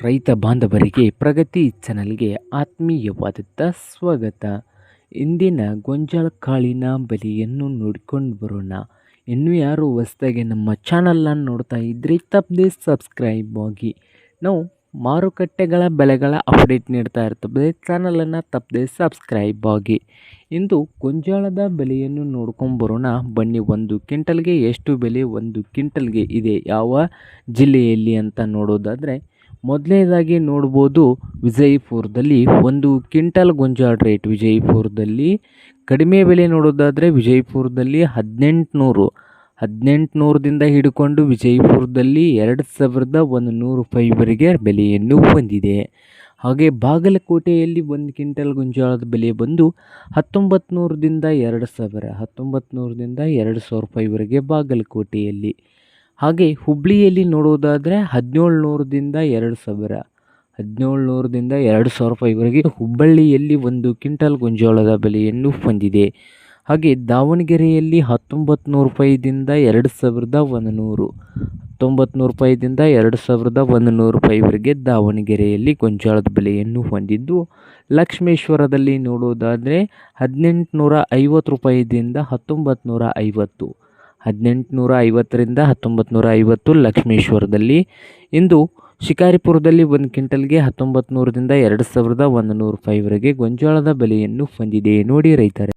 ರೈತ ಬಾಂಧವರಿಗೆ ಪ್ರಗತಿ ಚಾನಲ್ಗೆ ಆತ್ಮೀಯವಾದಂಥ ಸ್ವಾಗತ. ಇಂದಿನ ಗೋಂಜಾಳ ಕಾಳಿನ ಬೆಲೆಯನ್ನು ನೋಡಿಕೊಂಡು ಬರೋಣ. ಇನ್ನೂ ಯಾರು ಹೊಸದಾಗಿ ನಮ್ಮ ಚಾನಲನ್ನು ನೋಡ್ತಾ ಇದ್ದರೆ ತಪ್ಪದೆ ಸಬ್ಸ್ಕ್ರೈಬ್ ಆಗಿ. ನಾವು ಮಾರುಕಟ್ಟೆಗಳ ಬೆಲೆಗಳ ಅಪ್ಡೇಟ್ ನೀಡ್ತಾ ಇರ್ತದೆ. ಚಾನಲನ್ನು ತಪ್ಪದೆ ಸಬ್ಸ್ಕ್ರೈಬ್ ಆಗಿ. ಇಂದು ಗೋಂಜಾಳದ ಬೆಲೆಯನ್ನು ನೋಡ್ಕೊಂಡು ಬರೋಣ ಬನ್ನಿ. ಒಂದು ಕ್ವಿಂಟಲ್ಗೆ ಎಷ್ಟು ಬೆಲೆ ಒಂದು ಕ್ವಿಂಟಲ್ಗೆ ಇದೆ, ಯಾವ ಜಿಲ್ಲೆಯಲ್ಲಿ ಅಂತ ನೋಡೋದಾದರೆ ಮೊದಲನೇದಾಗಿ ನೋಡ್ಬೋದು ವಿಜಯಪುರದಲ್ಲಿ ಒಂದು ಕ್ವಿಂಟಲ್ ಗೋಂಜಾಳ ರೇಟ್. ವಿಜಯಪುರದಲ್ಲಿ ಕಡಿಮೆ ಬೆಲೆ ನೋಡೋದಾದರೆ ವಿಜಯಪುರದಲ್ಲಿ 1800ದಿಂದ ಹಿಡ್ಕೊಂಡು ವಿಜಯಪುರದಲ್ಲಿ 2100 ರೂಪಾಯಿವರೆಗೆ ಬೆಲೆಯನ್ನು ಹೊಂದಿದೆ. ಹಾಗೆ ಬಾಗಲಕೋಟೆಯಲ್ಲಿ ಒಂದು ಕ್ವಿಂಟಲ್ ಗೋಂಜಾಳದ ಬೆಲೆ ಬಂದು 1900ದಿಂದ 2000 ರೂಪಾಯಿವರೆಗೆ ಬಾಗಲಕೋಟೆಯಲ್ಲಿ. ಹಾಗೆ ಹುಬ್ಬಳ್ಳಿಯಲ್ಲಿ ನೋಡೋದಾದರೆ 1700ದಿಂದ 2000 ರೂಪಾಯಿವರೆಗೆ ಹುಬ್ಬಳ್ಳಿಯಲ್ಲಿ ಒಂದು ಕ್ವಿಂಟಲ್ ಗೋಂಜಾಳದ ಬೆಲೆಯನ್ನು ಹೊಂದಿದೆ. ಹಾಗೆ ದಾವಣಗೆರೆಯಲ್ಲಿ 1900 ರೂಪಾಯಿದಿಂದ 2100 ರೂಪಾಯಿವರೆಗೆ ದಾವಣಗೆರೆಯಲ್ಲಿ ಗೋಂಜಾಳದ ಬೆಲೆಯನ್ನು ಹೊಂದಿದ್ದು, ಲಕ್ಷ್ಮೇಶ್ವರದಲ್ಲಿ ನೋಡೋದಾದರೆ 1850 ರೂಪಾಯಿದಿಂದ 1950 1850ರಿಂದ 1950 ಲಕ್ಷ್ಮೇಶ್ವರದಲ್ಲಿ. ಇಂದು ಶಿಕಾರಿಪುರದಲ್ಲಿ ಒಂದು ಕ್ವಿಂಟಲ್ಗೆ 1900ರಿಂದ 2100 ರೂಪಾಯಿವರೆಗೆ ಗೋಂಜಾಳದ ಬೆಲೆಯನ್ನು ಹೊಂದಿದೆ. ನೋಡಿ ರೈತರೇ.